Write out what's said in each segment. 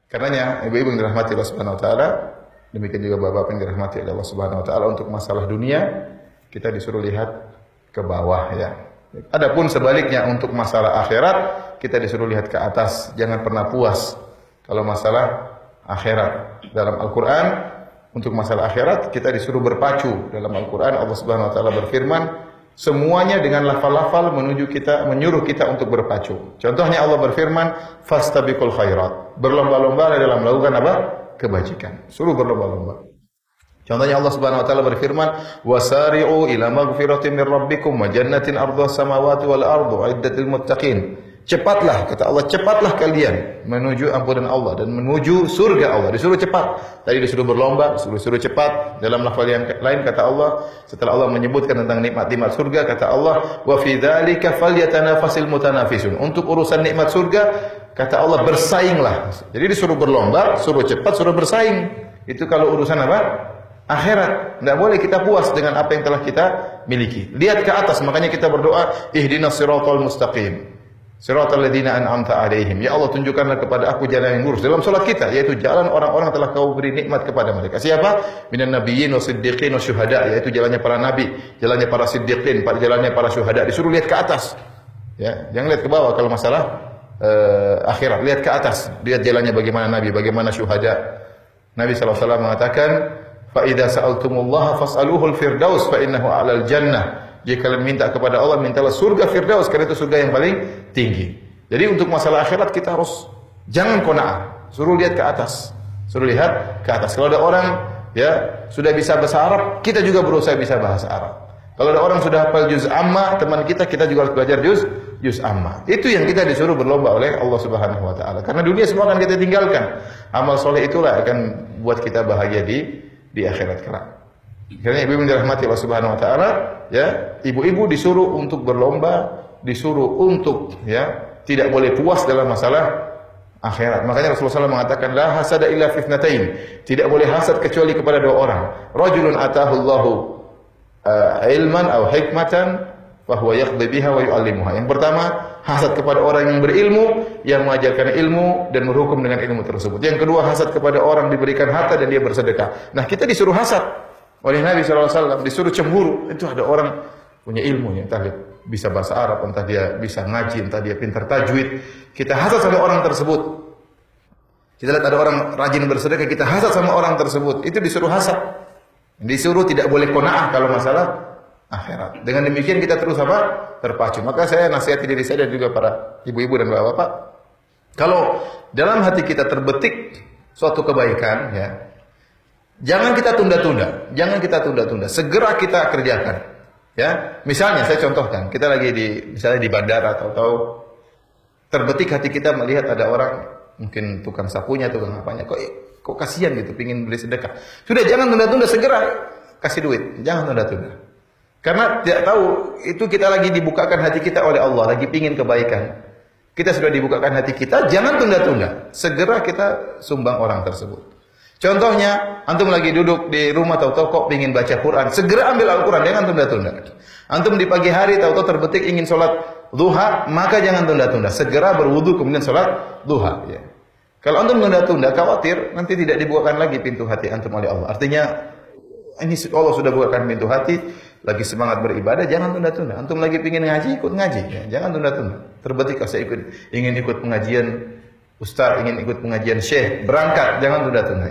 Karenanya ibu-ibu yang dirahmati Allah Subhanahu wa taala, demikian juga bapak-bapak yang dirahmati Allah Subhanahu wa taala, untuk masalah dunia kita disuruh lihat ke bawah ya. Adapun sebaliknya untuk masalah akhirat kita disuruh lihat ke atas, jangan pernah puas kalau masalah akhirat. Dalam Al-Qur'an untuk masalah akhirat kita disuruh berpacu. Dalam Al-Qur'an Allah Subhanahu wa taala berfirman, semuanya dengan lafal-lafal menyuruh kita untuk berpacu. Contohnya Allah berfirman, fastabiqul khairat. Berlomba-lomba dalam melakukan apa? Kebajikan. Suruh berlomba-lomba. Contohnya Allah Subhanahu wa taala berfirman, wasari'u ila maghfiratin min rabbikum wa jannatin ardhuha samawati wal ardu uiddat lil muttaqin. Cepatlah, kata Allah, cepatlah kalian menuju ampunan Allah dan menuju surga Allah. Disuruh cepat. Tadi disuruh berlomba, disuruh cepat. Dalam lafal yang lain kata Allah, setelah Allah menyebutkan tentang nikmat-nikmat surga, kata Allah, wa fi dzalika falyatanafasil mutanafisun. Untuk urusan nikmat surga, kata Allah, bersainglah. Jadi disuruh berlomba, suruh cepat, suruh bersaing. Itu kalau urusan apa? Akhirat. Tidak boleh kita puas dengan apa yang telah kita miliki. Lihat ke atas, makanya kita berdoa, ihdinas siratal mustaqim. Siratal ladzina an'amta 'alaihim. Ya Allah, tunjukkanlah kepada aku jalan yang lurus dalam salat kita, yaitu jalan orang-orang telah Kau beri nikmat kepada mereka. Siapa? Minan nabiyyin wasiddiqin wasyuhada, yaitu jalannya para nabi, jalannya para siddiqin, jalannya para syuhada. Disuruh lihat ke atas. Ya, jangan lihat ke bawah kalau masalah akhirat. Lihat ke atas, lihat jalannya bagaimana nabi, bagaimana syuhada. Nabi sallallahu alaihi wasallam mengatakan, fa idza sa'altumullaha fas'aluhul firdaus fa innahu 'alal jannah. Jika kalian minta kepada Allah, mintalah surga Firdaus, karena itu surga yang paling tinggi. Jadi untuk masalah akhirat kita harus jangan qanaah, suruh lihat ke atas. Suruh lihat ke atas. Kalau ada orang ya sudah bisa bahasa Arab, kita juga berusaha bisa bahasa Arab. Kalau ada orang sudah hafal juz amma, teman kita juga harus belajar juz amma. Itu yang kita disuruh berlomba oleh Allah Subhanahu wa taala. Karena dunia semua akan kita tinggalkan. Amal soleh itulah akan buat kita bahagia di akhirat kelak. Karena ibu-ibu dirahmati Allah Subhanahu wa taala, ya, ibu-ibu disuruh untuk berlomba, disuruh untuk ya tidak boleh puas dalam masalah akhirat. Makanya Rasulullah SAW mengatakan la hasada illa fitnatain. Tidak boleh hasad kecuali kepada dua orang. Rajulun atahu Allahu ilman aw hikmatan fa huwa yaqdi biha wa yu'allimuha. Yang pertama, hasad kepada orang yang berilmu, yang mengajarkan ilmu dan berhukum dengan ilmu tersebut. Yang kedua, hasad kepada orang diberikan harta dan dia bersedekah. Nah, kita disuruh hasad oleh Nabi SAW, disuruh cemburu. Itu ada orang punya ilmu, entah dia bisa bahasa Arab, entah dia bisa ngaji, entah dia pintar tajwid. Kita hasad sama orang tersebut. Kita lihat ada orang rajin bersedekah, kita hasad sama orang tersebut. Itu disuruh hasad. Disuruh tidak boleh qanaah kalau masalah akhirat. Dengan demikian kita terus apa? Terpacu. Maka saya nasihati diri saya dan juga para ibu-ibu dan bapak-bapak, kalau dalam hati kita terbetik suatu kebaikan, ya, jangan kita tunda-tunda, jangan kita tunda-tunda, segera kita kerjakan. Ya, misalnya saya contohkan, kita lagi misalnya di bandara atau terbetik hati kita melihat ada orang mungkin tukang sapunya, tukang apanya, kok kasihan gitu, pingin beli sedekah. Sudah, jangan tunda-tunda, segera kasih duit, jangan tunda-tunda. Karena tidak tahu itu kita lagi dibukakan hati kita oleh Allah, lagi pingin kebaikan. Kita sudah dibukakan hati kita, jangan tunda-tunda, segera kita sumbang orang tersebut. Contohnya, antum lagi duduk di rumah, tahu-tahu kok pingin baca Quran, segera ambil Al-Quran, jangan tunda-tunda. Antum di pagi hari tahu-tahu terbetik ingin sholat duha, maka jangan tunda-tunda, segera berwudu kemudian sholat duha. Ya. Kalau antum tunda-tunda, khawatir nanti tidak dibukakan lagi pintu hati antum oleh Allah. Artinya, ini Allah sudah bukakan pintu hati, lagi semangat beribadah, jangan tunda-tunda. Antum lagi pingin ngaji, ikut ngaji, ya. Jangan tunda-tunda. Terbetik, saya ingin ikut pengajian Ustaz, ingin ikut pengajian Syekh, berangkat, jangan tunda-tunda.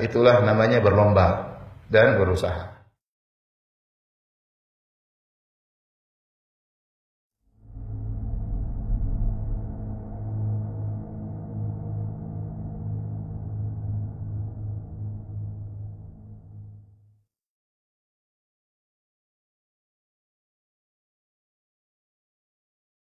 Itulah namanya berlomba dan berusaha.